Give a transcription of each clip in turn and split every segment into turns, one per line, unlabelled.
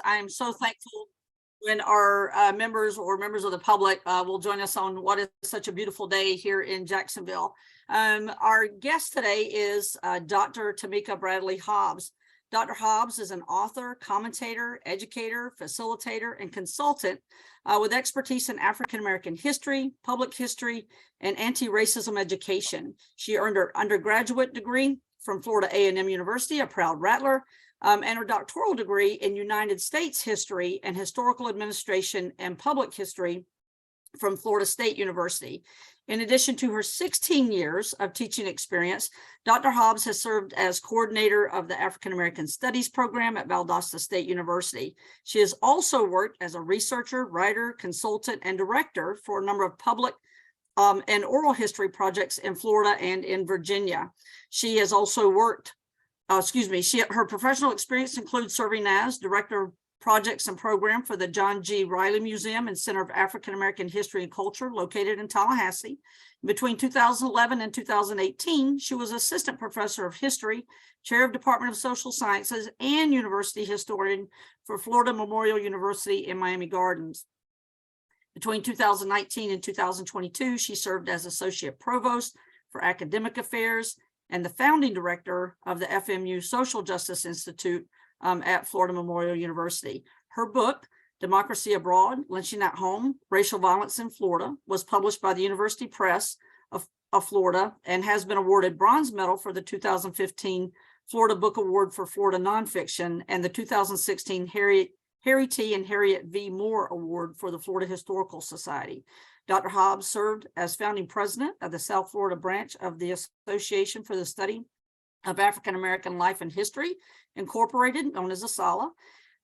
I am so thankful when our members or members of the public will join us on what is such a beautiful day here in Jacksonville. Our guest today is Dr. Tameka Bradley Hobbs. Dr. Hobbs is an author, commentator, educator, facilitator, and consultant with expertise in African-American history, public history, and anti-racism education. She earned her undergraduate degree from Florida A&M University, a proud Rattler, and her doctoral degree in United States history and historical administration and public history from Florida State University. In addition to her 16 years of teaching experience, Dr. Hobbs has served as coordinator of the African American Studies program at Valdosta State University. She has also worked as a researcher, writer, consultant, and director for a number of public and oral history projects in Florida and in Virginia. She has also worked, her professional experience includes serving as director of projects and program for the John G. Riley Museum and Center of African American History and Culture located in Tallahassee. Between 2011 and 2018, she was assistant professor of history, chair of Department of Social Sciences, and university historian for Florida Memorial University in Miami Gardens. Between 2019 and 2022, she served as associate provost for academic affairs and the founding director of the FMU Social Justice Institute at Florida Memorial University. Her book, Democracy Abroad, Lynching at Home, Racial Violence in Florida, was published by the University Press of Florida and has been awarded bronze medal for the 2015 Florida Book Award for Florida Nonfiction and the 2016 Harry T. and Harriet V. Moore Award for the Florida Historical Society. Dr. Hobbs served as founding president of the South Florida branch of the Association for the Study of African American Life and History, Incorporated, known as ASALH,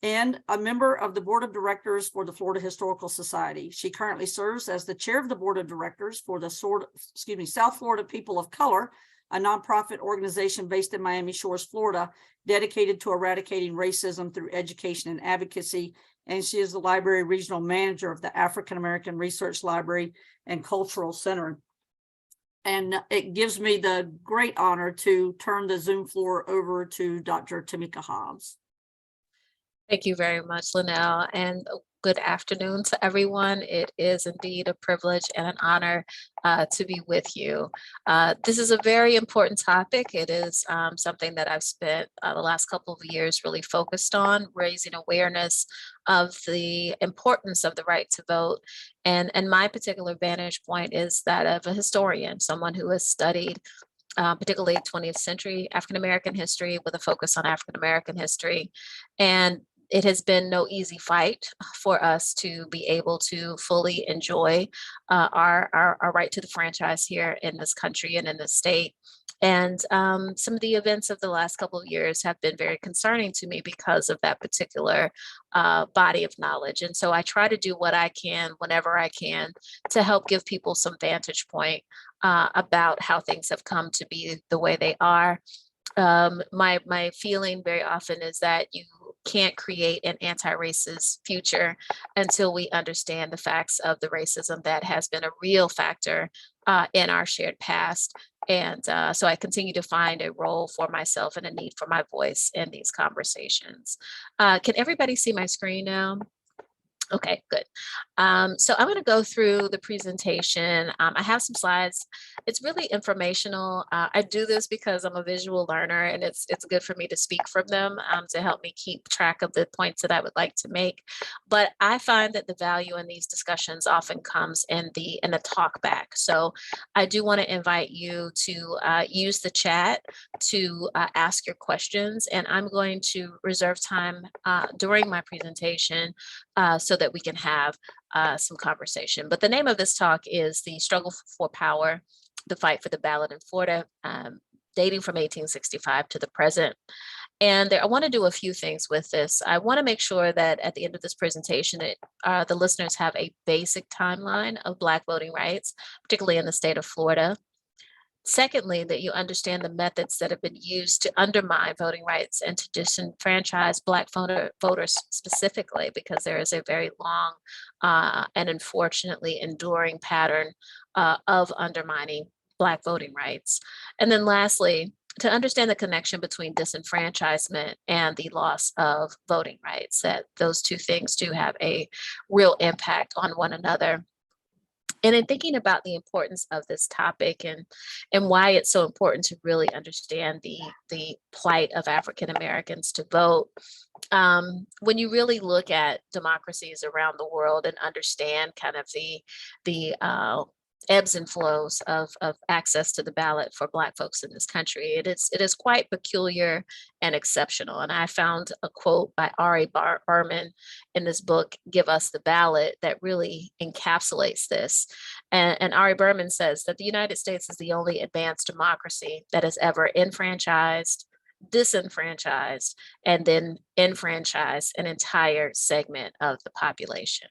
and a member of the board of directors for the Florida Historical Society. She currently serves as the chair of the board of directors for the South Florida People of Color, a nonprofit organization based in Miami Shores, Florida, dedicated to eradicating racism through education and advocacy. And she is the library regional manager of the African American Research Library and Cultural Center. And it gives me the great honor to turn the Zoom floor over to Dr. Tameka Hobbs.
Thank you very much, Linnell, and good afternoon to everyone. It is indeed a privilege and an honor to be with you. This is a very important topic. It is something that I've spent the last couple of years really focused on, raising awareness of the importance of the right to vote. And my particular vantage point is that of a historian, someone who has studied particularly 20th century African-American history with a focus on African-American history. And it has been no easy fight for us to be able to fully enjoy our right to the franchise here in this country and in this state. And some of the events of the last couple of years have been very concerning to me because of that particular body of knowledge. And so I try to do what I can whenever I can to help give people some vantage point about how things have come to be the way they are. My feeling very often is that you can't create an anti-racist future until we understand the facts of the racism that has been a real factor in our shared past. And so I continue to find a role for myself and a need for my voice in these conversations. Can everybody see my screen now? Okay, good. So I'm going to go through the presentation. I have some slides. It's really informational. I do this because I'm a visual learner, and it's good for me to speak from them to help me keep track of the points that I would like to make. But I find that the value in these discussions often comes in the talk back. So I do want to invite you to use the chat to ask your questions, and I'm going to reserve time during my presentation so that we can have some conversation. But the name of this talk is The Struggle for Power, the Fight for the Ballot in Florida, dating from 1865 to the present. And I want to do a few things with this. I want to make sure that at the end of this presentation, the listeners have a basic timeline of Black voting rights, particularly in the state of Florida. Secondly, that you understand the methods that have been used to undermine voting rights and to disenfranchise Black voters specifically, because there is a very long and unfortunately enduring pattern of undermining Black voting rights. And then lastly, to understand the connection between disenfranchisement and the loss of voting rights, that those two things do have a real impact on one another. And in thinking about the importance of this topic and why it's so important to really understand the plight of African Americans to vote, when you really look at democracies around the world and understand kind of the ebbs and flows of access to the ballot for Black folks in this country, it is quite peculiar and exceptional. And I found a quote by R.A. Berman in this book, Give Us the Ballot, that really encapsulates this. And R.A. Berman says that the United States is the only advanced democracy that has ever enfranchised, disenfranchised, and then enfranchised an entire segment of the population.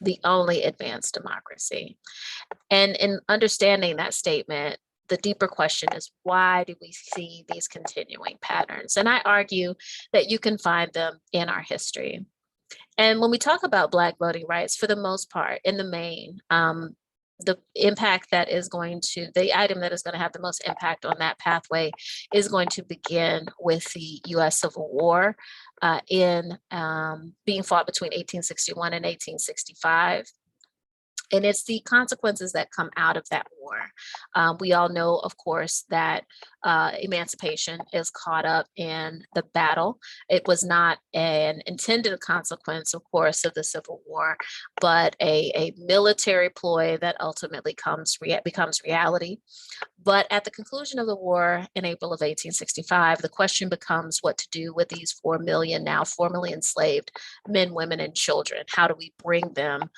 The only advanced democracy. And in understanding that statement, the deeper question is, why do we see these continuing patterns? And I argue that you can find them in our history. And when we talk about Black voting rights, for the most part, in the main, the impact that is going to, the item that is going to have the most impact on that pathway is going to begin with the US Civil War in being fought between 1861 and 1865. And it's the consequences that come out of that war. We all know, of course, that emancipation is caught up in the battle. It was not an intended consequence, of course, of the Civil War, but a military ploy that ultimately becomes reality. But at the conclusion of the war in April of 1865, the question becomes what to do with these 4 million now formerly enslaved men, women, and children. How do we bring them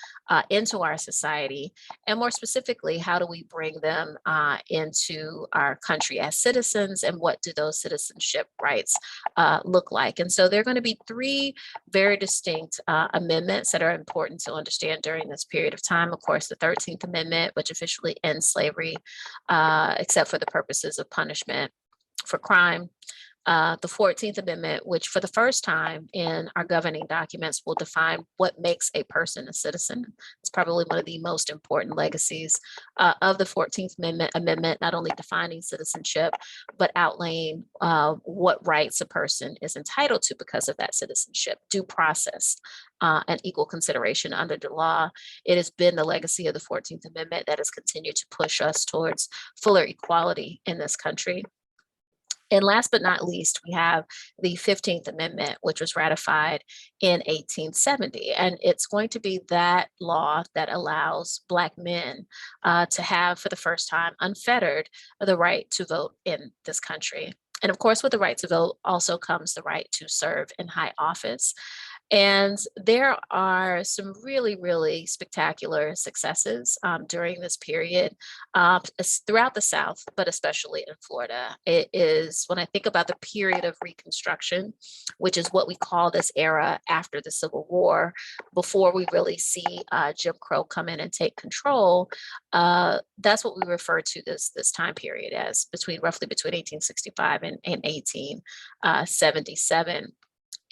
into our society? And more specifically, how do we bring them into our country as citizens, and what do those citizenship rights look like? And so there are going to be 3 very distinct amendments that are important to understand during this period of time. Of course, the 13th Amendment, which officially ends slavery, except for the purposes of punishment for crime. The 14th Amendment, which for the first time in our governing documents will define what makes a person a citizen. It's probably one of the most important legacies of the 14th Amendment, not only defining citizenship, but outlaying what rights a person is entitled to because of that citizenship, due process, and equal consideration under the law. It has been the legacy of the 14th Amendment that has continued to push us towards fuller equality in this country. And last but not least, we have the 15th Amendment, which was ratified in 1870. And it's going to be that law that allows Black men to have, for the first time, unfettered the right to vote in this country. And of course, with the right to vote also comes the right to serve in high office. And there are some really, really spectacular successes during this period throughout the South, but especially in Florida. It is, when I think about the period of Reconstruction, which is what we call this era after the Civil War, before we really see Jim Crow come in and take control, that's what we refer to this time period as, roughly between 1865 and 1877.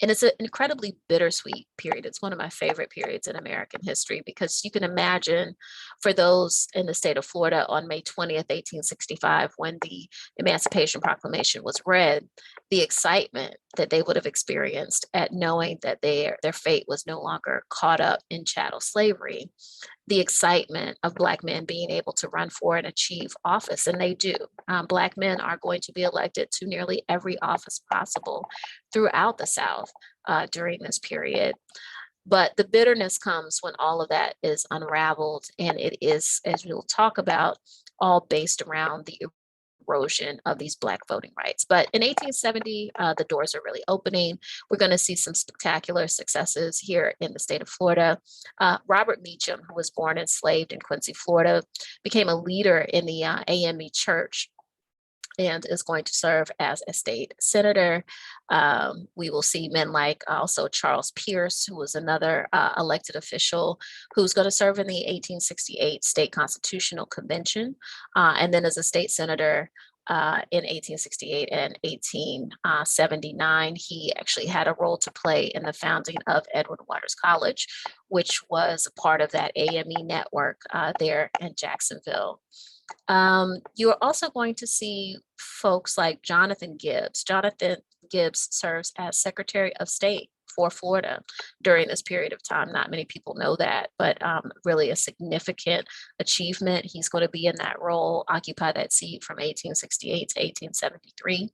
And it's an incredibly bittersweet period. It's one of my favorite periods in American history, because you can imagine, for those in the state of Florida on May 20th, 1865, when the Emancipation Proclamation was read, the excitement that they would have experienced at knowing that their fate was no longer caught up in chattel slavery. The excitement of Black men being able to run for and achieve office, and they do. Black men are going to be elected to nearly every office possible throughout the South during this period. But the bitterness comes when all of that is unraveled, and it is, as we'll talk about, all based around the erosion of these Black voting rights. But in 1870, the doors are really opening. We're going to see some spectacular successes here in the state of Florida. Robert Meacham, who was born enslaved in Quincy, Florida, became a leader in the AME Church and is going to serve as a state senator. We will see men like also Charles Pierce, who was another elected official who's going to serve in the 1868 State Constitutional Convention. And then as a state senator in 1868 and 1879, he actually had a role to play in the founding of Edward Waters College, which was a part of that AME network there in Jacksonville. You are also going to see folks like Jonathan Gibbs. Jonathan Gibbs serves as Secretary of State for Florida during this period of time. Not many people know that, but really a significant achievement. He's going to be in that role, occupy that seat from 1868 to 1873.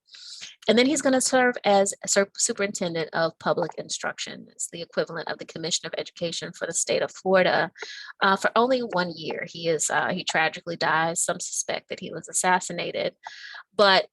And then he's going to serve as superintendent of public instruction. It's the equivalent of the Commission of Education for the state of Florida for only 1 year. He tragically dies. Some suspect that he was assassinated, but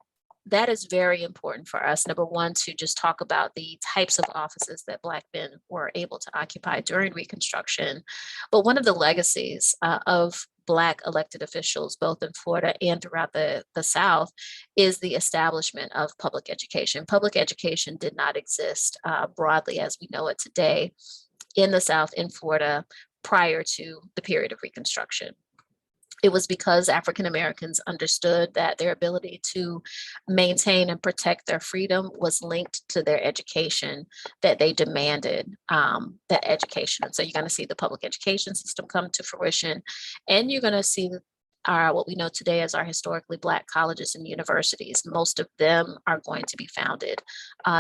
that is very important for us. Number one, to just talk about the types of offices that Black men were able to occupy during Reconstruction. But one of the legacies of Black elected officials, both in Florida and throughout the South, is the establishment of public education. Public education did not exist broadly as we know it today in the South, in Florida, prior to the period of Reconstruction. It was because African Americans understood that their ability to maintain and protect their freedom was linked to their education, that they demanded that education. And so you're going to see the public education system come to fruition, and you're going to see what we know today as our historically Black colleges and universities. Most of them are going to be founded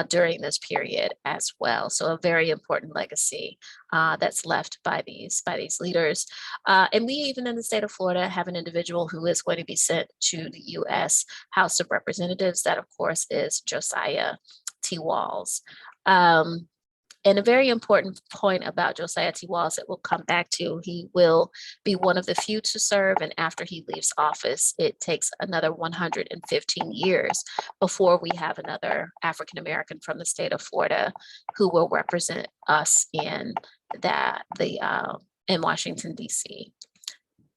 during this period as well. So a very important legacy that's left by these leaders. And we, even in the state of Florida, have an individual who is going to be sent to the U.S. House of Representatives. That, of course, is Josiah T. Walls. And a very important point about Josiah T. Walls that we'll come back to, he will be one of the few to serve, and after he leaves office, it takes another 115 years before we have another African American from the state of Florida who will represent us in Washington, D.C.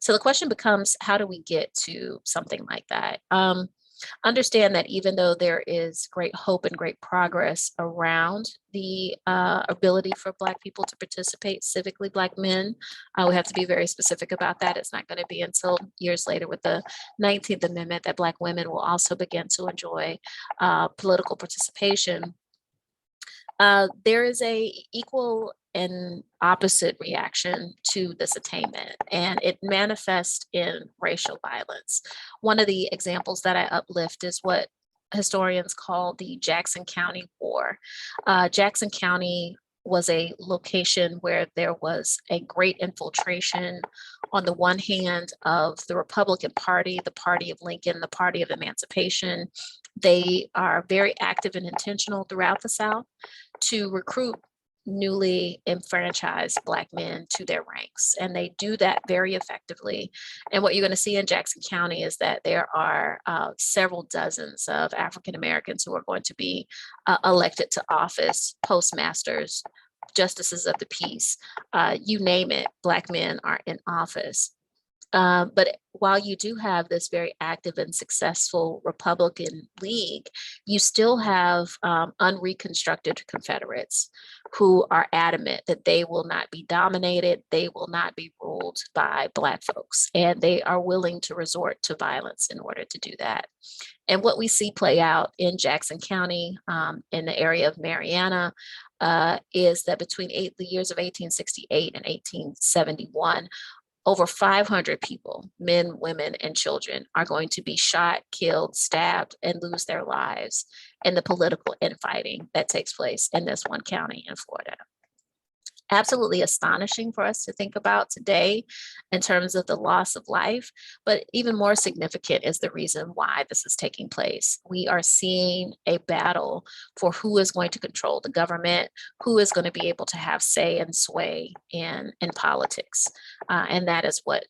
So the question becomes, how do we get to something like that? Understand that even though there is great hope and great progress around the ability for Black people to participate civically, Black men, we have to be very specific about that. It's not going to be until years later with the 19th Amendment that Black women will also begin to enjoy political participation. There is a equal and opposite reaction to this attainment, and it manifests in racial violence. One of the examples that I uplift is what historians call the Jackson County War. Jackson County was a location where there was a great infiltration, on the one hand, of the Republican Party, the party of Lincoln, the party of emancipation. They are very active and intentional throughout the South to recruit newly enfranchised Black men to their ranks. And they do that very effectively. And what you're going to see in Jackson County is that there are several dozens of African Americans who are going to be elected to office, postmasters, justices of the peace, you name it, Black men are in office. But while you do have this very active and successful Republican League, you still have unreconstructed Confederates who are adamant that they will not be dominated, they will not be ruled by Black folks, and they are willing to resort to violence in order to do that. And what we see play out in Jackson County, in the area of Mariana, is that between the years of 1868 and 1871, over 500 people, men, women, and children, are going to be shot, killed, stabbed, and lose their lives in the political infighting that takes place in this one county in Florida. Absolutely astonishing for us to think about today in terms of the loss of life, but even more significant is the reason why this is taking place. We are seeing a battle for who is going to control the government, who is going to be able to have say and sway in politics. And that is what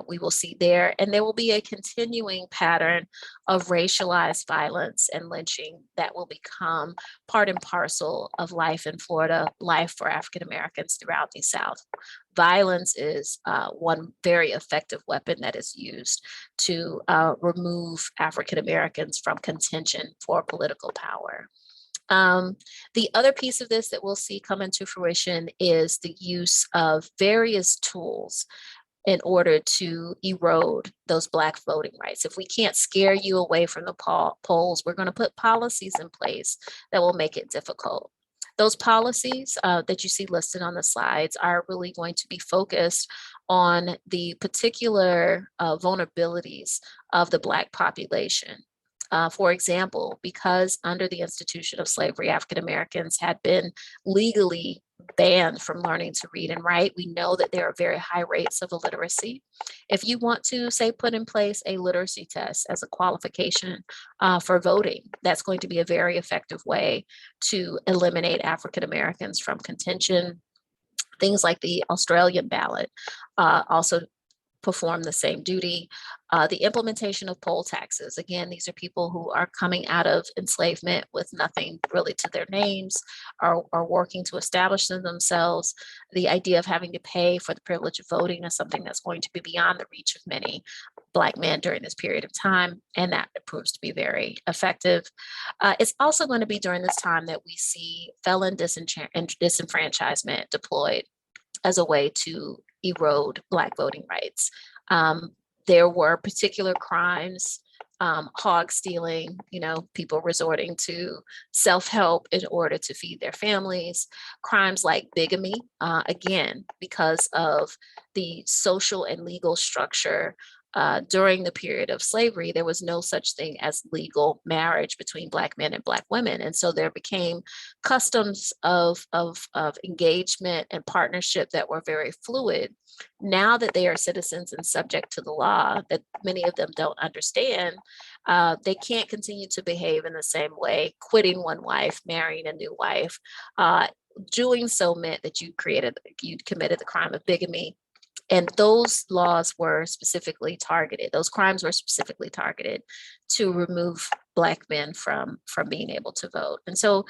we will see there. And there will be a continuing pattern of racialized violence and lynching that will become part and parcel of life in Florida, life for African Americans throughout the South. Violence is one very effective weapon that is used to remove African Americans from contention for political power. The other piece of this that we'll see come into fruition is the use of various tools in order to erode those Black voting rights. If we can't scare you away from the polls, we're going to put policies in place that will make it difficult. Those policies that you see listed on the slides are really going to be focused on the particular vulnerabilities of the Black population. For example, because under the institution of slavery, African Americans had been legally banned from learning to read and write. We know that there are very high rates of illiteracy. If you want to, say, put in place a literacy test as a qualification for voting, that's going to be a very effective way to eliminate African Americans from contention. Things like the Australian ballot also perform the same duty. The implementation of poll taxes. Again, these are people who are coming out of enslavement with nothing really to their names, are working to establish themselves. The idea of having to pay for the privilege of voting is something that's going to be beyond the reach of many Black men during this period of time, and that proves to be very effective. It's also going to be during this time that we see felon disenfranchisement deployed as a way to erode Black voting rights. There were particular crimes, hog stealing, people resorting to self-help in order to feed their families, crimes like bigamy, again, because of the social and legal structure. During the period of slavery, there was no such thing as legal marriage between Black men and Black women. And so there became customs of engagement and partnership that were very fluid. Now that they are citizens and subject to the law, that many of them don't understand, they can't continue to behave in the same way, quitting one wife, marrying a new wife. Doing so meant that you'd committed the crime of bigamy. And those laws were specifically targeted. Those crimes were specifically targeted to remove Black men from being able to vote. And so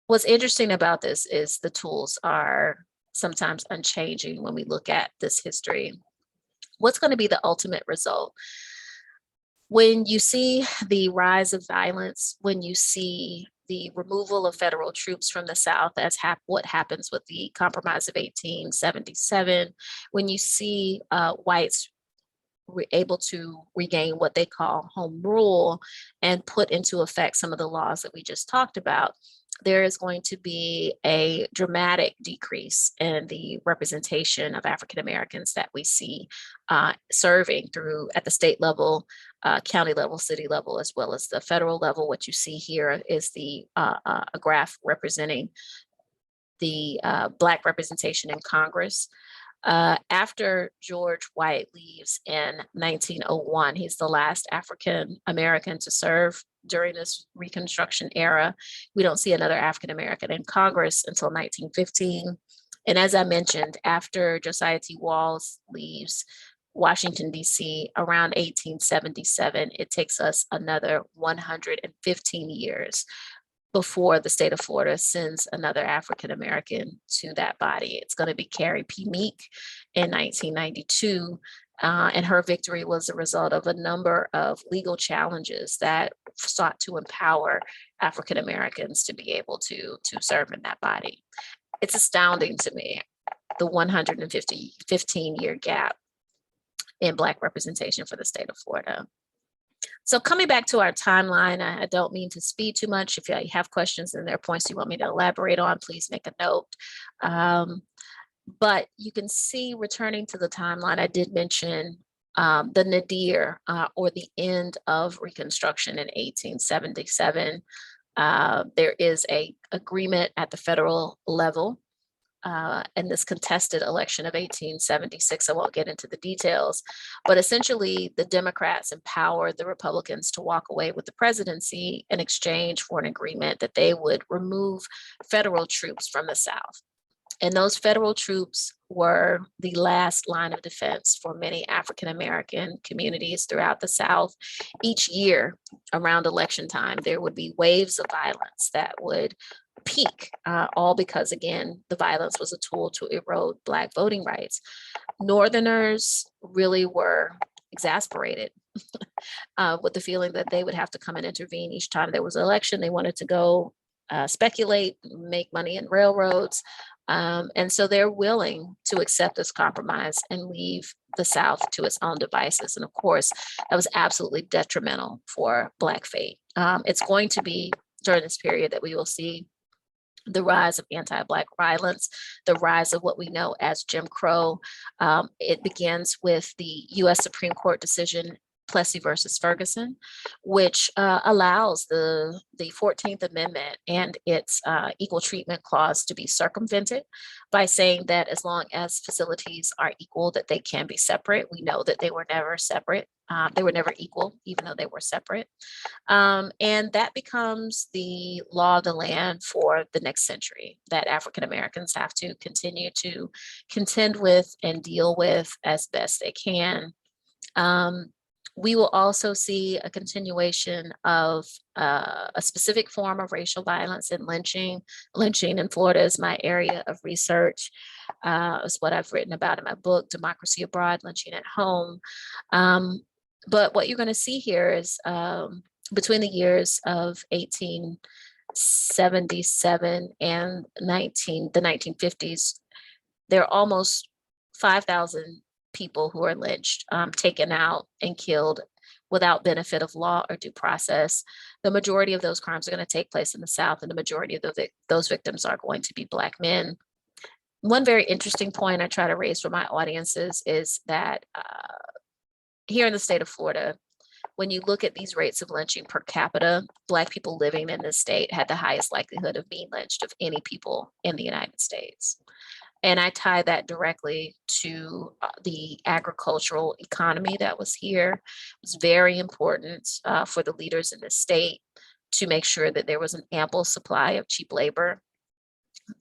what's interesting about this is the tools are sometimes unchanging when we look at this history. What's going to be the ultimate result? When you see the rise of violence, when you see the removal of federal troops from the South, as what happens with the Compromise of 1877, when you see whites able to regain what they call home rule and put into effect some of the laws that we just talked about, there is going to be a dramatic decrease in the representation of African Americans that we see serving through at the state level, county level, city level, as well as the federal level. What you see here is a graph representing the Black representation in Congress. After George White leaves in 1901, he's the last African American to serve during this Reconstruction era. We don't see another African American in Congress until 1915. And as I mentioned, after Josiah T. Walls leaves Washington, D.C. around 1877, it takes us another 115 years before the state of Florida sends another African American to that body. It's going to be Carrie P. Meek in 1992. And her victory was a result of a number of legal challenges that sought to empower African Americans to be able to serve in that body. It's astounding to me, the 15-year gap in Black representation for the state of Florida. So coming back to our timeline, I don't mean to speed too much. If you have questions and there are points you want me to elaborate on, please make a note. But you can see, returning to the timeline, I did mention the nadir or the end of Reconstruction in 1877. There is an agreement at the federal level in this contested election of 1876. I won't get into the details, but essentially the Democrats empowered the Republicans to walk away with the presidency in exchange for an agreement that they would remove federal troops from the South. And those federal troops were the last line of defense for many African American communities throughout the South. Each year around election time, there would be waves of violence that would peak, all because, again, the violence was a tool to erode Black voting rights. Northerners really were exasperated with the feeling that they would have to come and intervene each time there was an election. They wanted to go speculate, make money in railroads. And so they're willing to accept this compromise and leave the South to its own devices. And of course, that was absolutely detrimental for Black fate. It's going to be during this period that we will see the rise of anti-Black violence, the rise of what we know as Jim Crow. It begins with the US Supreme Court decision, Plessy versus Ferguson, which allows the 14th Amendment and its equal treatment clause to be circumvented by saying that as long as facilities are equal, that they can be separate. We know that they were never separate. They were never equal, even though they were separate. And that becomes the law of the land for the next century that African Americans have to continue to contend with and deal with as best they can. We will also see a continuation of a specific form of racial violence and lynching. Lynching in Florida is my area of research. It's what I've written about in my book, Democracy Abroad, Lynching at Home. But what you're going to see here is between the years of 1877 and the 1950s, there are almost 5,000 people who are lynched, taken out and killed without benefit of law or due process. The majority of those crimes are going to take place in the South, and the majority of those victims are going to be Black men. One very interesting point I try to raise for my audiences is that here in the state of Florida, when you look at these rates of lynching per capita, Black people living in this state had the highest likelihood of being lynched of any people in the United States. And I tie that directly to the agricultural economy that was here. It was very important for the leaders in the state to make sure that there was an ample supply of cheap labor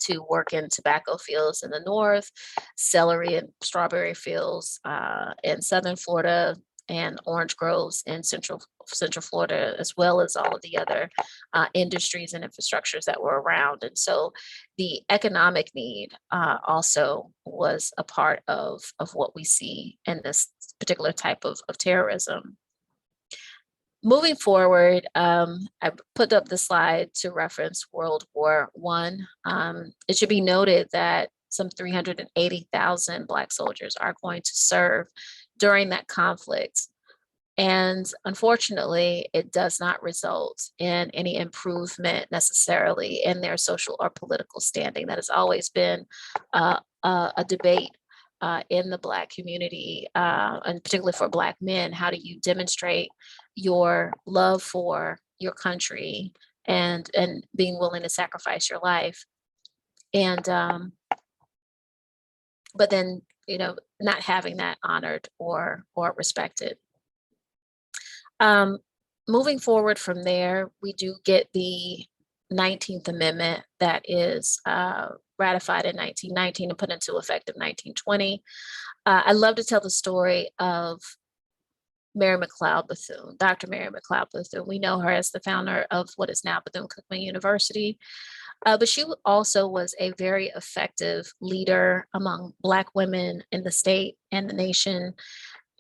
to work in tobacco fields in the north, celery and strawberry fields in southern Florida, and orange groves in central Florida, as well as all of the other industries and infrastructures that were around. And so the economic need also was a part of what we see in this particular type of terrorism. Moving forward, I put up the slide to reference World War I. It should be noted that some 380,000 Black soldiers are going to serve during that conflict. And unfortunately, it does not result in any improvement necessarily in their social or political standing. That has always been a debate in the Black community, and particularly for Black men. How do you demonstrate your love for your country and being willing to sacrifice your life? And but then, not having that honored or respected. Moving forward from there, we do get the 19th Amendment that is ratified in 1919 and put into effect in 1920. I love to tell the story of Mary McLeod Bethune, Dr. Mary McLeod Bethune. We know her as the founder of what is now Bethune-Cookman University. But she also was a very effective leader among Black women in the state and the nation.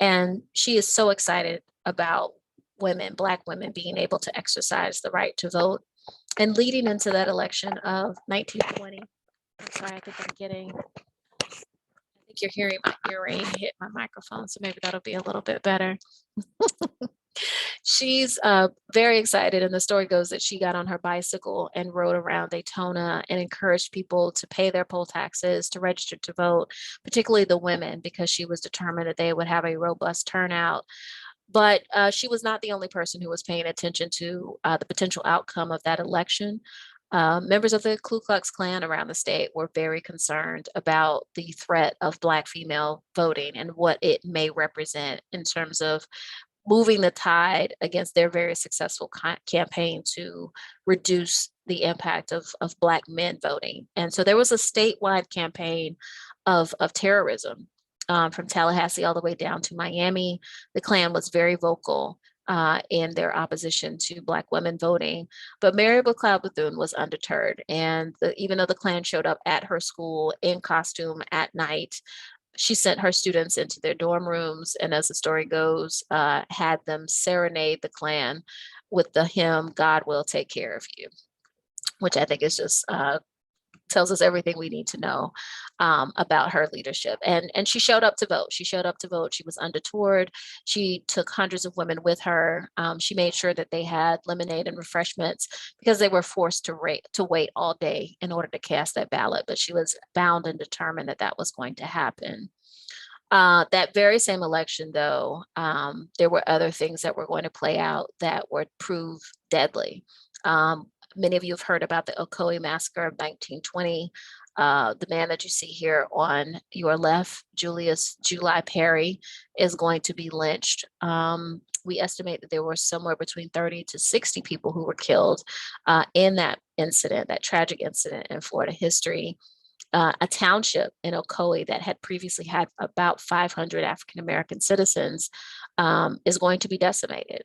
And she is so excited about women, Black women, being able to exercise the right to vote. And leading into that election of 1920, I'm sorry, I think you're hearing my earring hit my microphone, so maybe that'll be a little bit better. She's very excited, and the story goes that she got on her bicycle and rode around Daytona and encouraged people to pay their poll taxes, to register to vote, particularly the women, because she was determined that they would have a robust turnout. But she was not the only person who was paying attention to the potential outcome of that election. Members of the Ku Klux Klan around the state were very concerned about the threat of Black female voting and what it may represent in terms of moving the tide against their very successful campaign to reduce the impact of Black men voting. And so there was a statewide campaign of terrorism from Tallahassee all the way down to Miami. The Klan was very vocal in their opposition to Black women voting. But Mary McLeod Bethune was undeterred. And even though the Klan showed up at her school in costume at night, she sent her students into their dorm rooms, and as the story goes, had them serenade the Klan with the hymn, "God Will Take Care of You," which I think is just tells us everything we need to know about her leadership. And she showed up to vote. She showed up to vote. She was undetoured. She took hundreds of women with her. She made sure that they had lemonade and refreshments because they were forced to wait all day in order to cast that ballot. But she was bound and determined that that was going to happen. That very same election, though, there were other things that were going to play out that would prove deadly. Many of you have heard about the OCOEE massacre of 1920. The man that you see here on your left, Julius July Perry, is going to be lynched. We estimate that there were somewhere between 30 to 60 people who were killed in that incident, that tragic incident in Florida history. A township in OCOEE that had previously had about 500 African-American citizens is going to be decimated.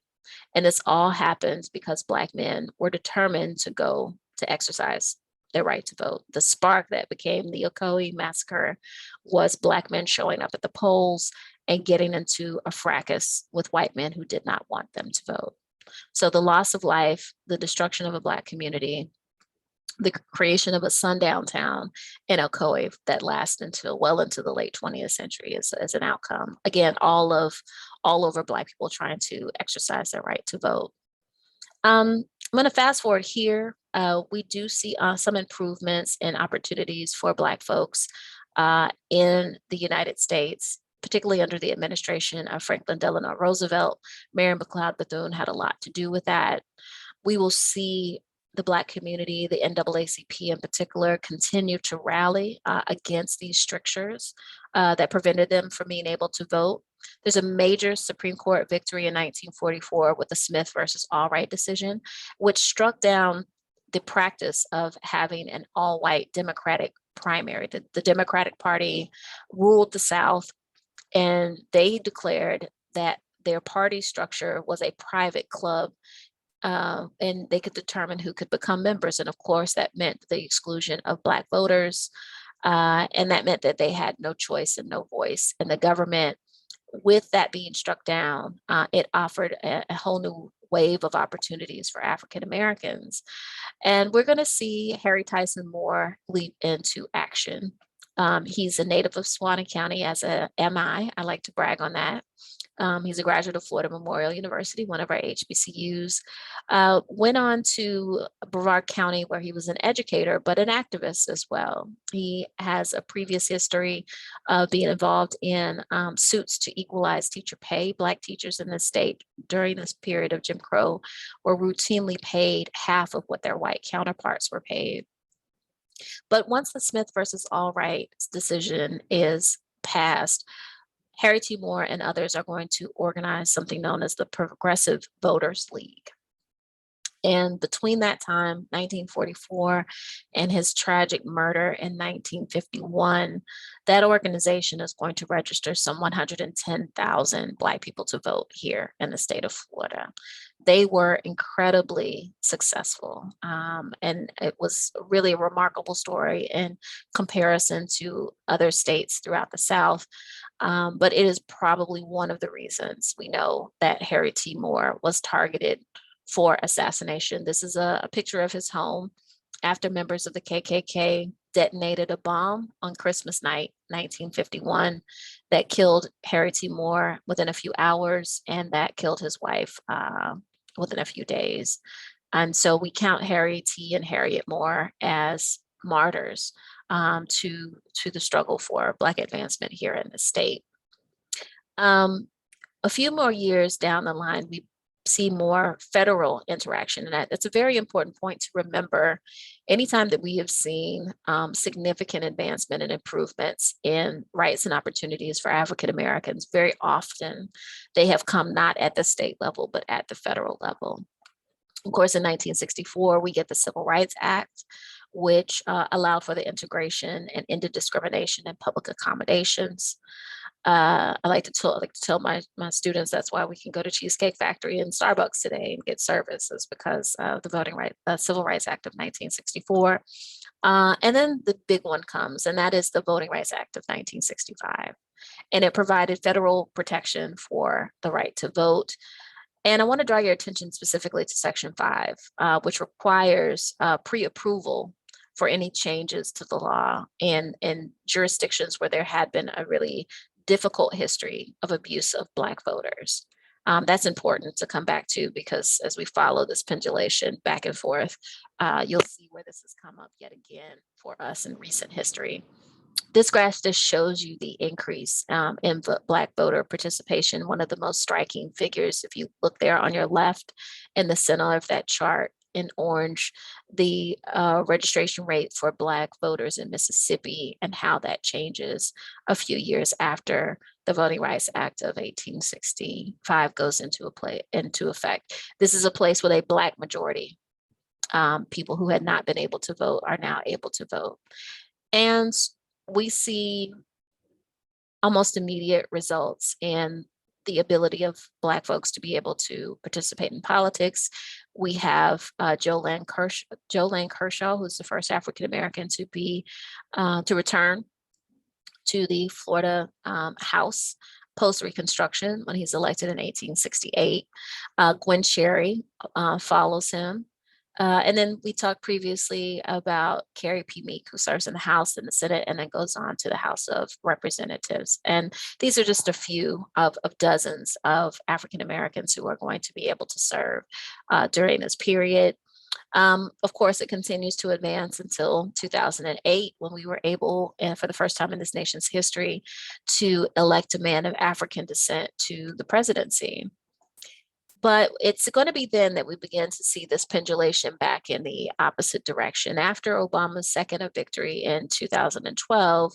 And this all happens because Black men were determined to go to exercise their right to vote. The spark that became the OCOEE massacre was Black men showing up at the polls and getting into a fracas with white men who did not want them to vote. So the loss of life, the destruction of a Black community, the creation of a sundown town in OCOEE that lasts until well into the late 20th century as an outcome. Again, all over Black people trying to exercise their right to vote. I'm going to fast forward here. We do see some improvements and opportunities for Black folks in the United States, particularly under the administration of Franklin Delano Roosevelt. Mary McLeod Bethune had a lot to do with that. We will see the Black community, the NAACP in particular, continue to rally against these strictures that prevented them from being able to vote. There's a major Supreme Court victory in 1944 with the Smith versus Allwright decision, which struck down the practice of having an all-white Democratic primary. The Democratic Party ruled the South, and they declared that their party structure was a private club, and they could determine who could become members. And of course, that meant the exclusion of Black voters. And that meant that they had no choice and no voice in the government. With that being struck down, it offered a whole new wave of opportunities for African Americans. And we're going to see Harry Tyson Moore leap into action. He's a native of Suwannee County as a MI. I like to brag on that. He's a graduate of Florida Memorial University, one of our HBCUs. Went on to Brevard County, where he was an educator, but an activist as well. He has a previous history of being involved in suits to equalize teacher pay. Black teachers in the state during this period of Jim Crow were routinely paid half of what their white counterparts were paid. But once the Smith versus Allwright decision is passed, Harry T. Moore and others are going to organize something known as the Progressive Voters League. And between that time, 1944, and his tragic murder in 1951, that organization is going to register some 110,000 Black people to vote here in the state of Florida. They were incredibly successful. And it was really a remarkable story in comparison to other states throughout the South. But it is probably one of the reasons we know that Harry T. Moore was targeted for assassination. This is a picture of his home after members of the KKK detonated a bomb on Christmas night, 1951, that killed Harry T. Moore within a few hours, and that killed his wife within a few days. And so we count Harry T. and Harriet Moore as martyrs to the struggle for Black advancement here in the state. A few more years down the line, we see more federal interaction. And that's a very important point to remember. Anytime that we have seen significant advancement and improvements in rights and opportunities for African Americans, very often they have come not at the state level, but at the federal level. Of course, in 1964, we get the Civil Rights Act, which allowed for the integration and ended discrimination in public accommodations. I like to tell my students that's why we can go to Cheesecake Factory and Starbucks today and get services, because of the Civil Rights Act of 1964. And then the big one comes, and that is the Voting Rights Act of 1965. And it provided federal protection for the right to vote. And I want to draw your attention specifically to Section 5, which requires pre-approval for any changes to the law in jurisdictions where there had been a really difficult history of abuse of Black voters. That's important to come back to, because as we follow this pendulation back and forth, you'll see where this has come up yet again for us in recent history. This graph just shows you the increase in Black voter participation. One of the most striking figures, if you look there on your left in the center of that chart in orange, the registration rate for Black voters in Mississippi and how that changes a few years after the Voting Rights Act of 1865 goes into effect. This is a place with a Black majority. People who had not been able to vote are now able to vote. And we see almost immediate results in the ability of Black folks to be able to participate in politics. We have Jolene Kershaw, who's the first African-American to return to the Florida House post-Reconstruction when he's elected in 1868. Gwen Cherry follows him. And then we talked previously about Carrie P. Meek, who serves in the House and the Senate, and then goes on to the House of Representatives. And these are just a few of dozens of African Americans who are going to be able to serve during this period. Of course, it continues to advance until 2008, when we were able, and for the first time in this nation's history, to elect a man of African descent to the presidency. But it's going to be then that we begin to see this pendulation back in the opposite direction. After Obama's second victory in 2012,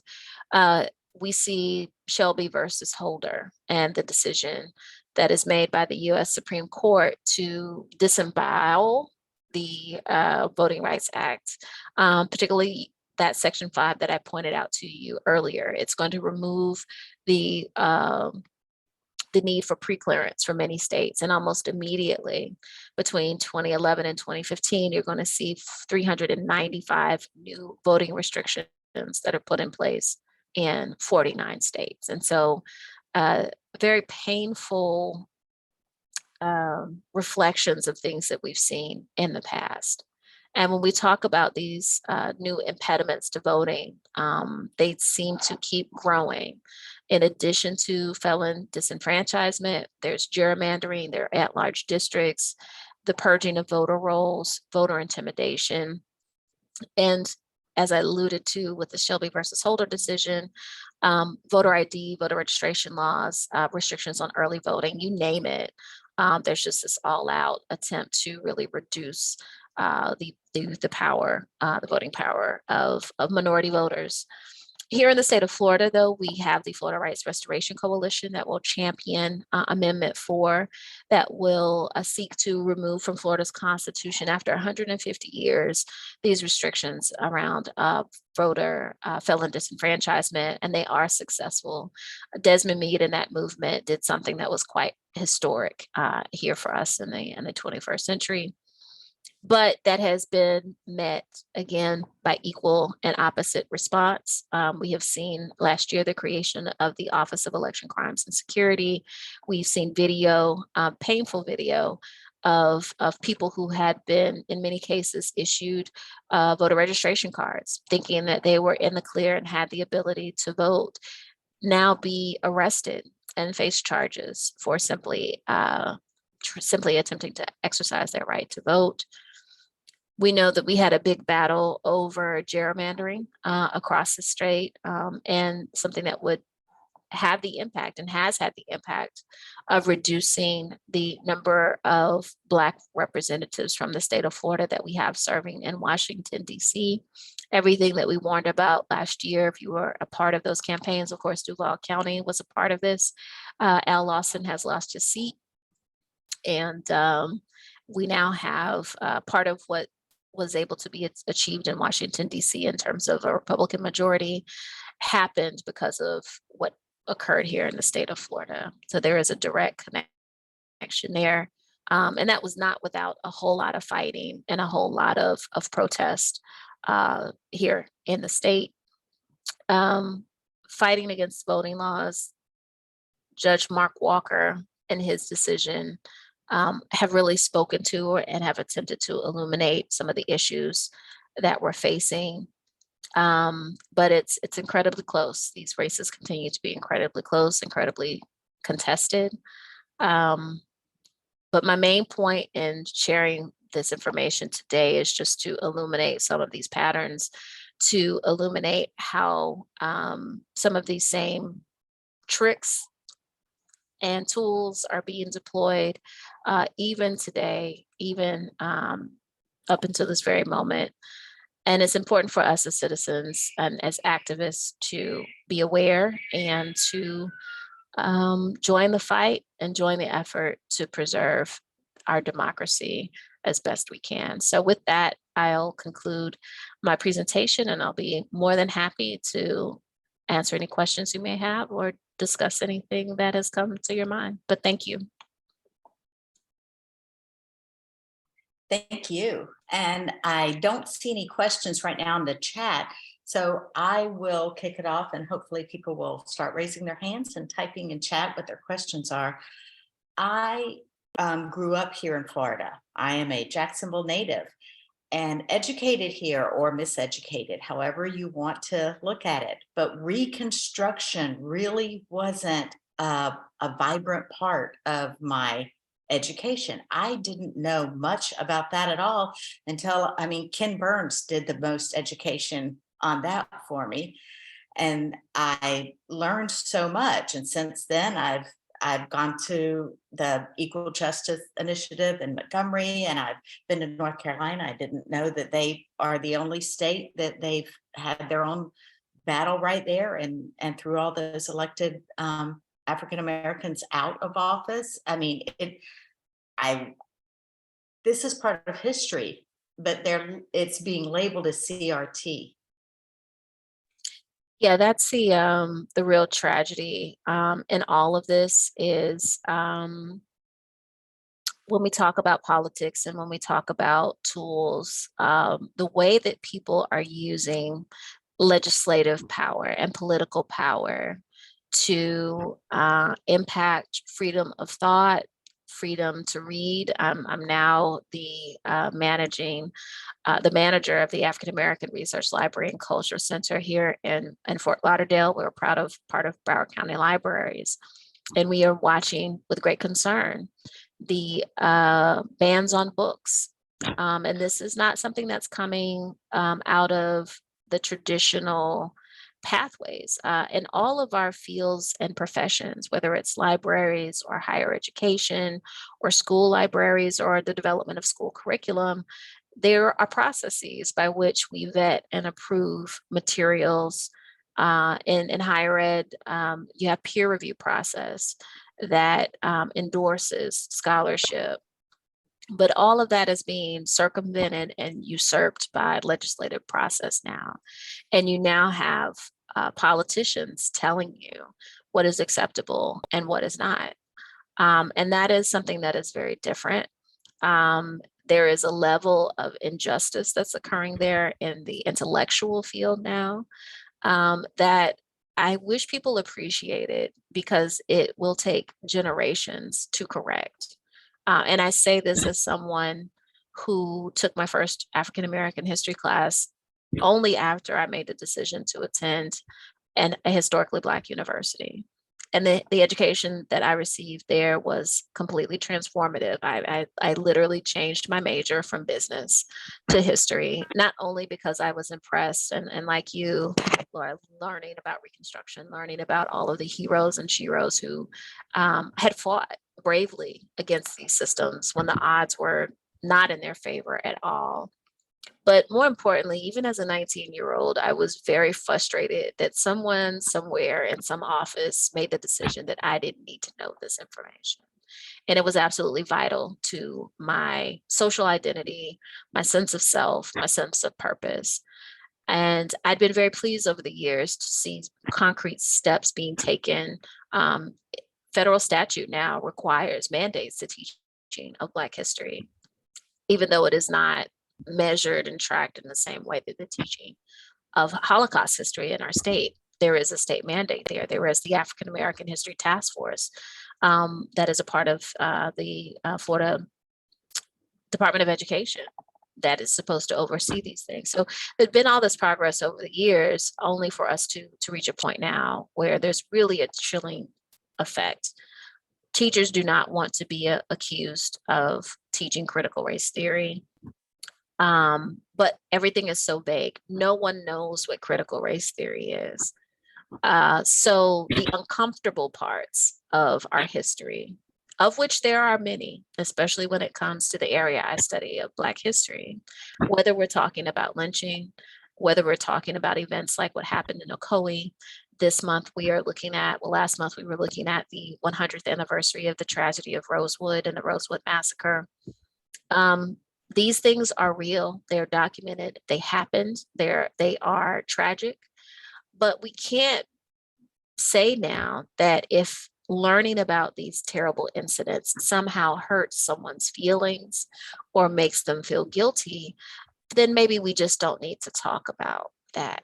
we see Shelby versus Holder and the decision that is made by the US Supreme Court to disembowel the Voting Rights Act, particularly that Section 5 that I pointed out to you earlier. It's going to remove the need for preclearance for many states. And almost immediately between 2011 and 2015, you're going to see 395 new voting restrictions that are put in place in 49 states. And so very painful reflections of things that we've seen in the past. And when we talk about these new impediments to voting, they seem to keep growing. In addition to felon disenfranchisement, there's gerrymandering, there are at-large districts, the purging of voter rolls, voter intimidation. And as I alluded to with the Shelby versus Holder decision, voter ID, voter registration laws, restrictions on early voting, you name it. There's just this all-out attempt to really reduce the power, the voting power of minority voters. Here in the state of Florida, though, we have the Florida Rights Restoration Coalition that will champion Amendment 4 that will seek to remove from Florida's Constitution, after 150 years, these restrictions around voter felon disenfranchisement, and they are successful. Desmond Meade in that movement did something that was quite historic here for us in the 21st century. But that has been met again by equal and opposite response. We have seen last year the creation of the Office of Election Crimes and Security. We've seen video, painful video of people who had been, in many cases, issued voter registration cards, thinking that they were in the clear and had the ability to vote, now be arrested and face charges for simply attempting to exercise their right to vote. We know that we had a big battle over gerrymandering across the state, and something that would have the impact and has had the impact of reducing the number of Black representatives from the state of Florida that we have serving in Washington, D.C. Everything that we warned about last year, if you were a part of those campaigns, of course, Duval County was a part of this. Al Lawson has lost his seat. And we now have part of what was able to be achieved in Washington, D.C. in terms of a Republican majority happened because of what occurred here in the state of Florida. So there is a direct connection there. And that was not without a whole lot of fighting and a whole lot of protest here in the state. Fighting against voting laws, Judge Mark Walker and his decision have really spoken to and have attempted to illuminate some of the issues that we're facing. But it's incredibly close. These races continue to be incredibly close, incredibly contested. But my main point in sharing this information today is just to illuminate some of these patterns, to illuminate how some of these same tricks and tools are being deployed even today, even up until this very moment. And it's important for us as citizens and as activists to be aware and to join the fight and join the effort to preserve our democracy as best we can. So with that, I'll conclude my presentation, and I'll be more than happy to answer any questions you may have or discuss anything that has come to your mind. But thank you.
Thank you. And I don't see any questions right now in the chat. So I will kick it off, and hopefully people will start raising their hands and typing in chat what their questions are. I grew up here in Florida. I am a Jacksonville native and educated here, or miseducated, however you want to look at it. But Reconstruction really wasn't a vibrant part of my education. I didn't know much about that at all until, Ken Burns did the most education on that for me. And I learned so much. And since then, I've gone to the Equal Justice Initiative in Montgomery, and I've been to North Carolina. I didn't know that they are the only state that they've had their own battle right there, and threw all those elected African Americans out of office. This is part of history, but it's being labeled as CRT.
Yeah, that's the real tragedy in all of this is when we talk about politics and when we talk about tools, the way that people are using legislative power and political power to impact freedom of thought, freedom to read. I'm now the manager of the African American Research Library and Culture Center here in Fort Lauderdale. We're part of Broward County Libraries, and we are watching with great concern the bans on books. And this is not something that's coming out of the traditional pathways in all of our fields and professions, whether it's libraries or higher education or school libraries or the development of school curriculum. There are processes by which we vet and approve materials. In higher ed, you have peer review process that endorses scholarship. But all of that is being circumvented and usurped by legislative process now. And you now have politicians telling you what is acceptable and what is not. And that is something that is very different. There is a level of injustice that's occurring there in the intellectual field now that I wish people appreciated, because it will take generations to correct. And I say this as someone who took my first African American history class only after I made the decision to attend a historically Black university. And the education that I received there was completely transformative. I literally changed my major from business to history, not only because I was impressed and like you, Laura, learning about Reconstruction, learning about all of the heroes and sheroes who had fought bravely against these systems when the odds were not in their favor at all. But more importantly, even as a 19-year-old, I was very frustrated that someone somewhere in some office made the decision that I didn't need to know this information. And it was absolutely vital to my social identity, my sense of self, my sense of purpose. And I'd been very pleased over the years to see concrete steps being taken. Federal statute now requires mandates the teaching of Black history, even though it is not measured and tracked in the same way that the teaching of Holocaust history in our state. There is a state mandate there. There is the African American History Task Force that is a part of the Florida Department of Education that is supposed to oversee these things. So there's been all this progress over the years, only for us to reach a point now where there's really a chilling effect. Teachers do not want to be accused of teaching critical race theory. But everything is so vague. No one knows what critical race theory is. So the uncomfortable parts of our history, of which there are many, especially when it comes to the area I study of Black history, whether we're talking about lynching, whether we're talking about events like what happened in OCOEE. This month we are looking at, well, last month we were looking at the 100th anniversary of the tragedy of Rosewood and the Rosewood Massacre. These things are real, they're documented, they happened, they are tragic, but we can't say now that if learning about these terrible incidents somehow hurts someone's feelings or makes them feel guilty, then maybe we just don't need to talk about that.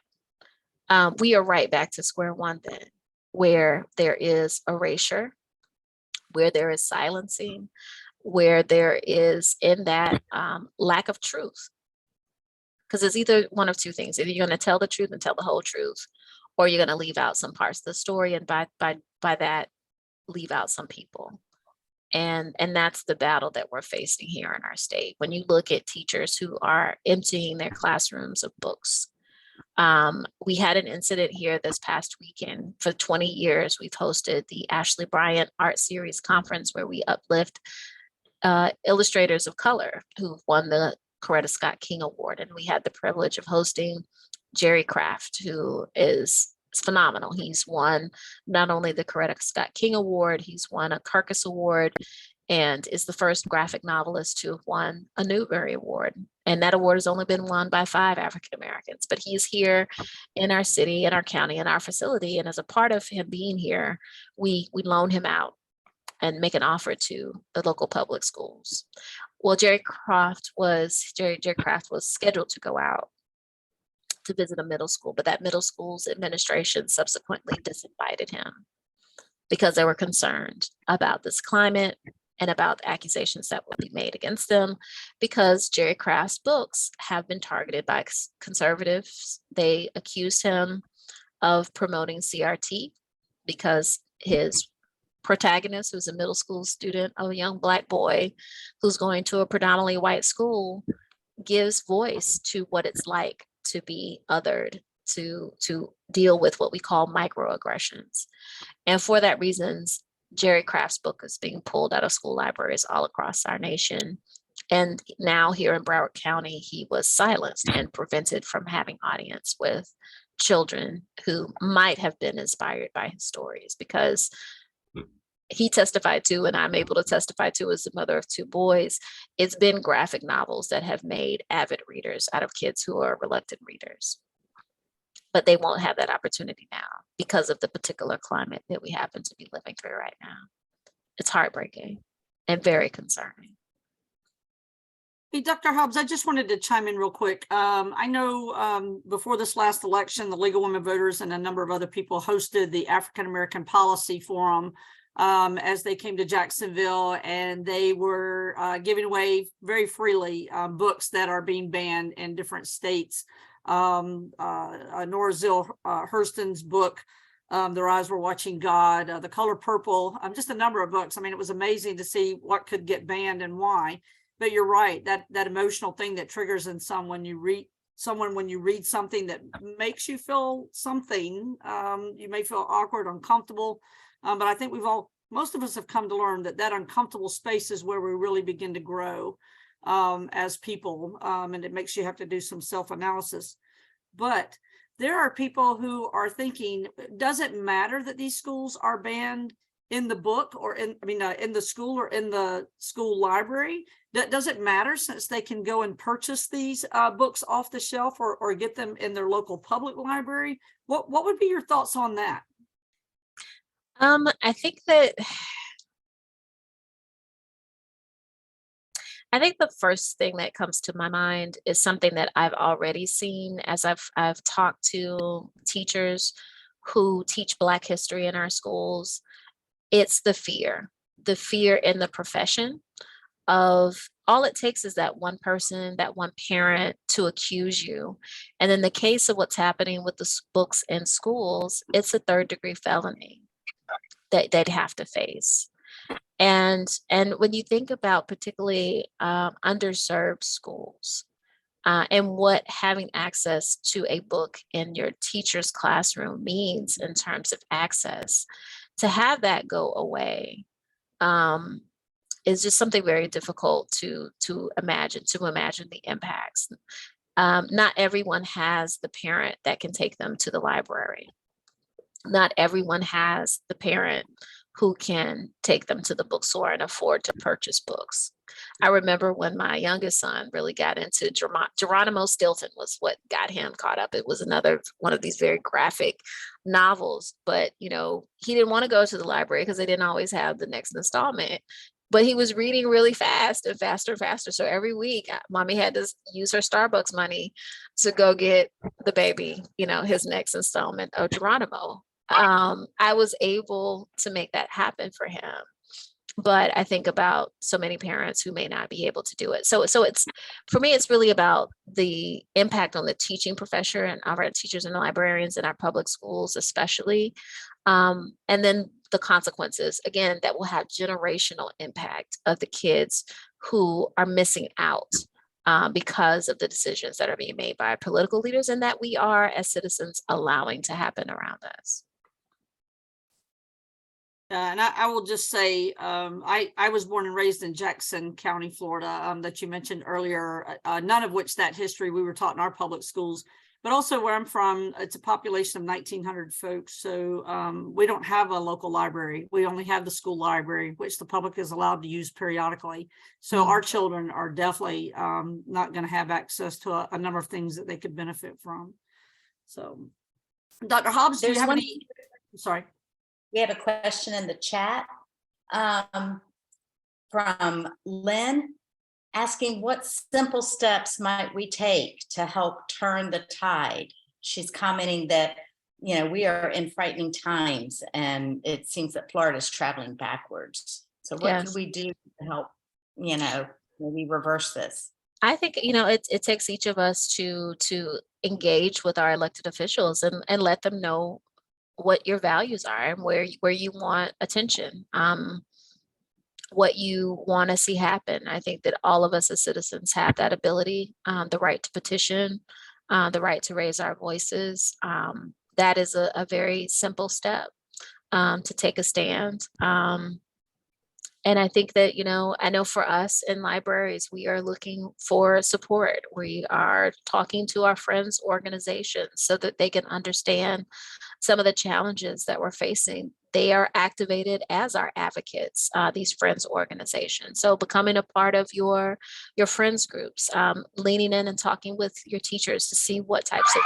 We are right back to square one then, where there is erasure, where there is silencing, where there is in that lack of truth. Because it's either one of two things. Either you're going to tell the truth and tell the whole truth, or you're going to leave out some parts of the story, and by that, leave out some people. And that's the battle that we're facing here in our state. When you look at teachers who are emptying their classrooms of books. We had an incident here this past weekend. For 20 years, we've hosted the Ashley Bryant Art Series Conference, where we uplift illustrators of color who've won the Coretta Scott King Award. And we had the privilege of hosting Jerry Craft, who is phenomenal. He's won not only the Coretta Scott King Award, he's won a Kirkus Award, and is the first graphic novelist to have won a Newbery Award. And that award has only been won by 5 African Americans, but he's here in our city, in our county, in our facility. And as a part of him being here, we loan him out and make an offer to the local public schools. Well, Jerry Craft was scheduled to go out to visit a middle school, but that middle school's administration subsequently disinvited him because they were concerned about this climate and about the accusations that would be made against them, because Jerry Craft's books have been targeted by conservatives. They accused him of promoting CRT because his protagonist, who's a middle school student, a young Black boy who's going to a predominantly white school, gives voice to what it's like to be othered, to deal with what we call microaggressions. And for that reasons, Jerry Craft's book is being pulled out of school libraries all across our nation. And now here in Broward County, he was silenced and prevented from having audience with children who might have been inspired by his stories, because he testified to, and I'm able to testify to as the mother of 2 boys, it's been graphic novels that have made avid readers out of kids who are reluctant readers. But they won't have that opportunity now because of the particular climate that we happen to be living through right now. It's heartbreaking and very concerning.
Hey, Dr. Hobbs, I just wanted to chime in real quick. I know before this last election, the League of Women Voters and a number of other people hosted the African American Policy Forum as they came to Jacksonville, and they were giving away very freely books that are being banned in different states. Nora Zill Hurston's book, Their Eyes Were Watching God, The Color Purple, just a number of books. I mean, it was amazing to see what could get banned and why. But you're right, that emotional thing that triggers in someone when you read something that makes you feel something, you may feel awkward, uncomfortable. But I think most of us have come to learn that uncomfortable space is where we really begin to grow as people, and it makes you have to do some self-analysis. But there are people who are thinking, does it matter that these schools are banned in the book or in the school or in the school library? Does it matter, since they can go and purchase these books off the shelf or get them in their local public library? What would be your thoughts on that?
I think the first thing that comes to my mind is something that I've already seen as I've talked to teachers who teach Black history in our schools. It's the fear in the profession of all it takes is that one person, that one parent to accuse you. And in the case of what's happening with the books in schools, it's a 3rd-degree felony that they'd have to face. And when you think about particularly underserved schools, and what having access to a book in your teacher's classroom means in terms of access, to have that go away is just something very difficult to imagine the impacts. Not everyone has the parent that can take them to the library. Not everyone has the parent who can take them to the bookstore and afford to purchase books. I remember when my youngest son really got into Geronimo Stilton was what got him caught up. It was another one of these very graphic novels, but he didn't want to go to the library because they didn't always have the next installment. But he was reading really fast and faster and faster. So every week, mommy had to use her Starbucks money to go get the baby, his next installment of Geronimo. I was able to make that happen for him. But I think about so many parents who may not be able to do it. So it's, for me, it's really about the impact on the teaching profession and our teachers and librarians in our public schools, especially. And then the consequences, again, that will have generational impact of the kids who are missing out because of the decisions that are being made by our political leaders and that we are, as citizens, allowing to happen around us.
And I will just say, I was born and raised in Jackson County, Florida, that you mentioned earlier, none of which that history we were taught in our public schools, but also where I'm from, it's a population of 1,900 folks. So we don't have a local library. We only have the school library, which the public is allowed to use periodically. So our children are definitely not going to have access to a number of things that they could benefit from. So Dr. Hobbs, do you have any? Sorry.
We have a question in the chat from Lynn asking, what simple steps might we take to help turn the tide? She's commenting that, we are in frightening times and it seems that Florida is traveling backwards. So what can we do to help, maybe reverse this?
I think, it takes each of us to engage with our elected officials and let them know what your values are and where you want attention, what you want to see happen. I think that all of us as citizens have that ability, the right to petition, the right to raise our voices. That is a very simple step to take a stand. And I think that, I know for us in libraries, we are looking for support. We are talking to our friends' organizations so that they can understand some of the challenges that we're facing. They are activated as our advocates, these friends' organizations. So becoming a part of your friends groups, leaning in and talking with your teachers to see what types of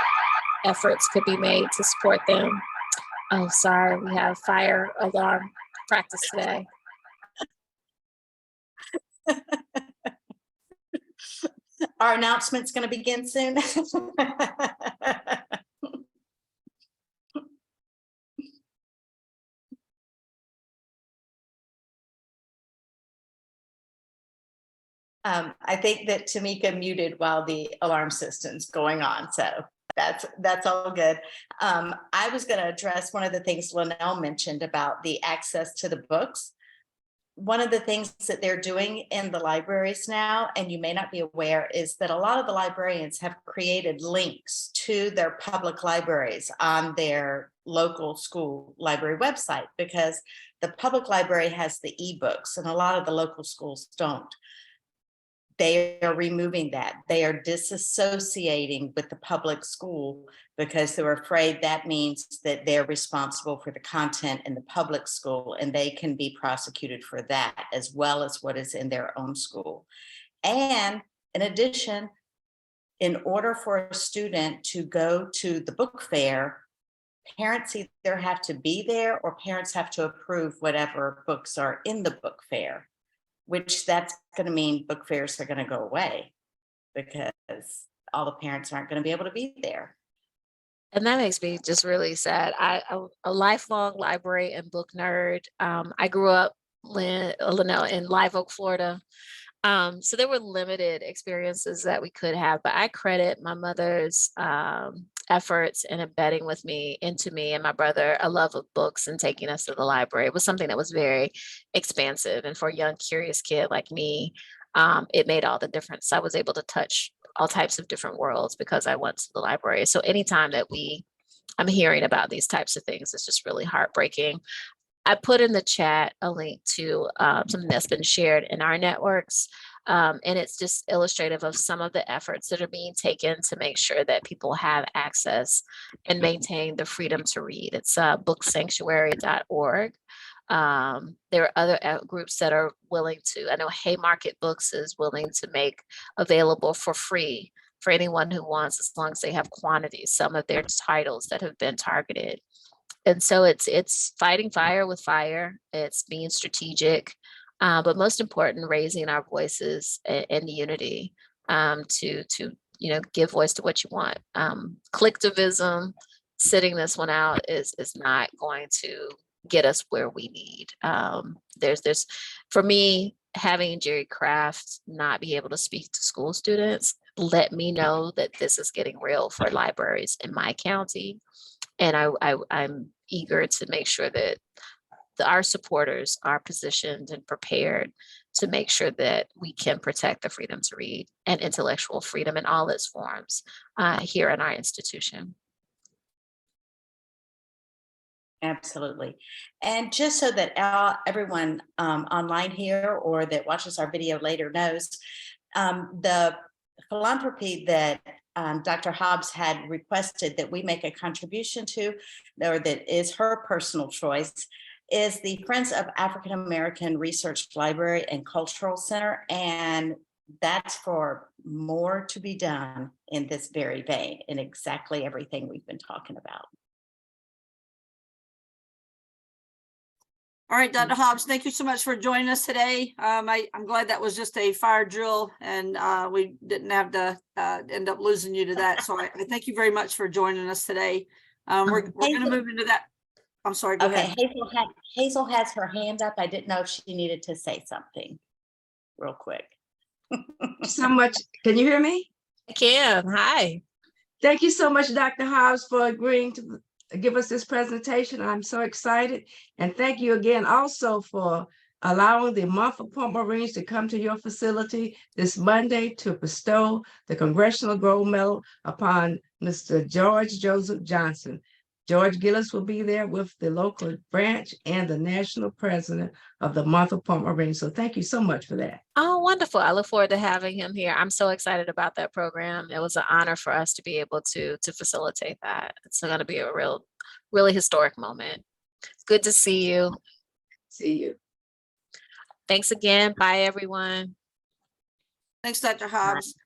efforts could be made to support them. Oh, sorry, we have fire alarm practice today.
Our announcement's going to begin soon. I think that Tameka muted while the alarm system's going on, so that's all good. I was going to address one of the things Linnell mentioned about the access to the books. One of the things that they're doing in the libraries now, and you may not be aware, is that a lot of the librarians have created links to their public libraries on their local school library website, because the public library has the ebooks and a lot of the local schools don't. They are removing that. They are disassociating with the public school because they're afraid that means that they're responsible for the content in the public school and they can be prosecuted for that as well as what is in their own school. And in addition, in order for a student to go to the book fair, parents either have to be there or parents have to approve whatever books are in the book fair, which that's going to mean book fairs are going to go away because all the parents aren't going to be able to be there.
And that makes me just really sad. I'm a lifelong library and book nerd. I grew up, Linnell, in Live Oak, Florida. So there were limited experiences that we could have, but I credit my mother's efforts in embedding into me and my brother a love of books and taking us to the library. It was something that was very expansive. And for a young, curious kid like me, it made all the difference. I was able to touch all types of different worlds because I went to the library. So anytime that I'm hearing about these types of things, it's just really heartbreaking. I put in the chat a link to something that's been shared in our networks. And it's just illustrative of some of the efforts that are being taken to make sure that people have access and maintain the freedom to read. It's booksanctuary.org. There are other groups that are willing to, I know Haymarket Books is willing to make available for free for anyone who wants, as long as they have quantities, some of their titles that have been targeted. And so it's fighting fire with fire. It's being strategic, but most important, raising our voices in unity to give voice to what you want. Collectivism, sitting this one out is not going to get us where we need. There's for me, having Jerry Craft not be able to speak to school students let me know that this is getting real for libraries in my county. And I'm eager to make sure that our supporters are positioned and prepared to make sure that we can protect the freedom to read and intellectual freedom in all its forms here in our institution.
Absolutely. And just so that everyone online here or that watches our video later knows, the philanthropy that Dr. Hobbs had requested that we make a contribution to, or that is her personal choice, is the Friends of African American Research Library and Cultural Center. And that's for more to be done in this very vein, in exactly everything we've been talking about.
All right, Dr. Hobbs, thank you so much for joining us today. I'm glad that was just a fire drill and we didn't have to end up losing you to that. So I thank you very much for joining us today. We're going to move into that. I'm sorry, go ahead.
Hazel has her hand up. I didn't know if she needed to say something real quick.
So much. Can you hear me?
I can. Hi.
Thank you so much, Dr. Hobbs, for agreeing to give us this presentation. I'm so excited. And thank you again also for allowing the Montfort Point Marines to come to your facility this Monday to bestow the Congressional Gold Medal upon Mr. George Joseph Johnson. George Gillis will be there with the local branch and the national president of the Montfort Point Marines. So thank you so much for that.
Oh, wonderful. I look forward to having him here. I'm so excited about that program. It was an honor for us to be able to facilitate that. It's going to be a really historic moment. It's good to see you.
See you.
Thanks again. Bye, everyone.
Thanks, Dr. Hobbs.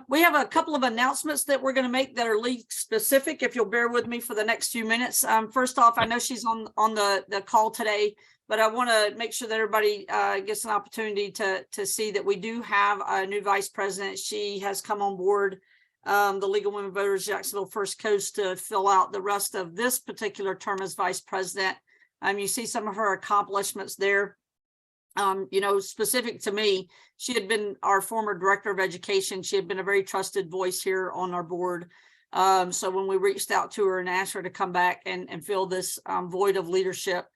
We have a couple of announcements that we're going to make that are league specific, if you'll bear with me for the next few minutes. First off, I know she's on the call today, but I want to make sure that everybody gets an opportunity to see that we do have a new vice president. She has come on board, the League of Women Voters Jacksonville First Coast, to fill out the rest of this particular term as vice president. You see some of her accomplishments there. Specific to me, she had been our former director of education. She had been a very trusted voice here on our board. So when we reached out to her and asked her to come back and fill this void of leadership,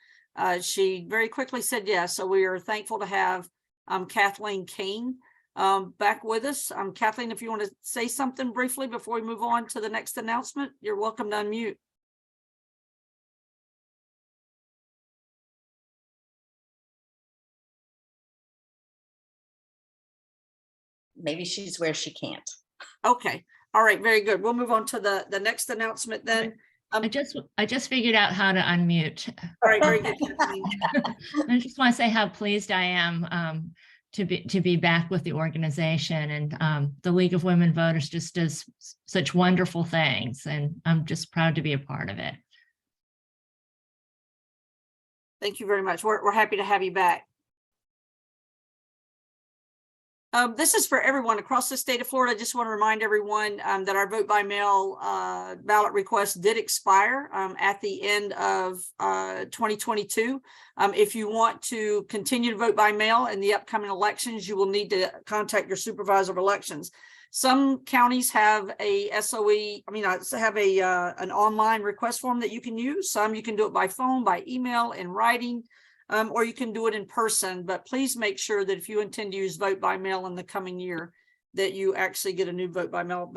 she very quickly said yes. So we are thankful to have Kathleen Kane back with us. Kathleen, if you want to say something briefly before we move on to the next announcement, you're welcome to unmute.
Maybe she's where she can't.
Okay. All right. Very good. We'll move on to the next announcement then.
I just figured out how to unmute.
All right. Very good.
I just want to say how pleased I am to be back with the organization, and the League of Women Voters just does such wonderful things, and I'm just proud to be a part of it.
Thank you very much. We're happy to have you back. This is for everyone across the state of Florida. I just want to remind everyone that our vote by mail ballot request did expire at the end of 2022. If you want to continue to vote by mail in the upcoming elections, you will need to contact your supervisor of elections. Some counties have a SOE, have an online request form that you can use. Some you can do it by phone, by email, in writing. Or you can do it in person, but please make sure that if you intend to use vote by mail in the coming year, that you actually get a new vote by mail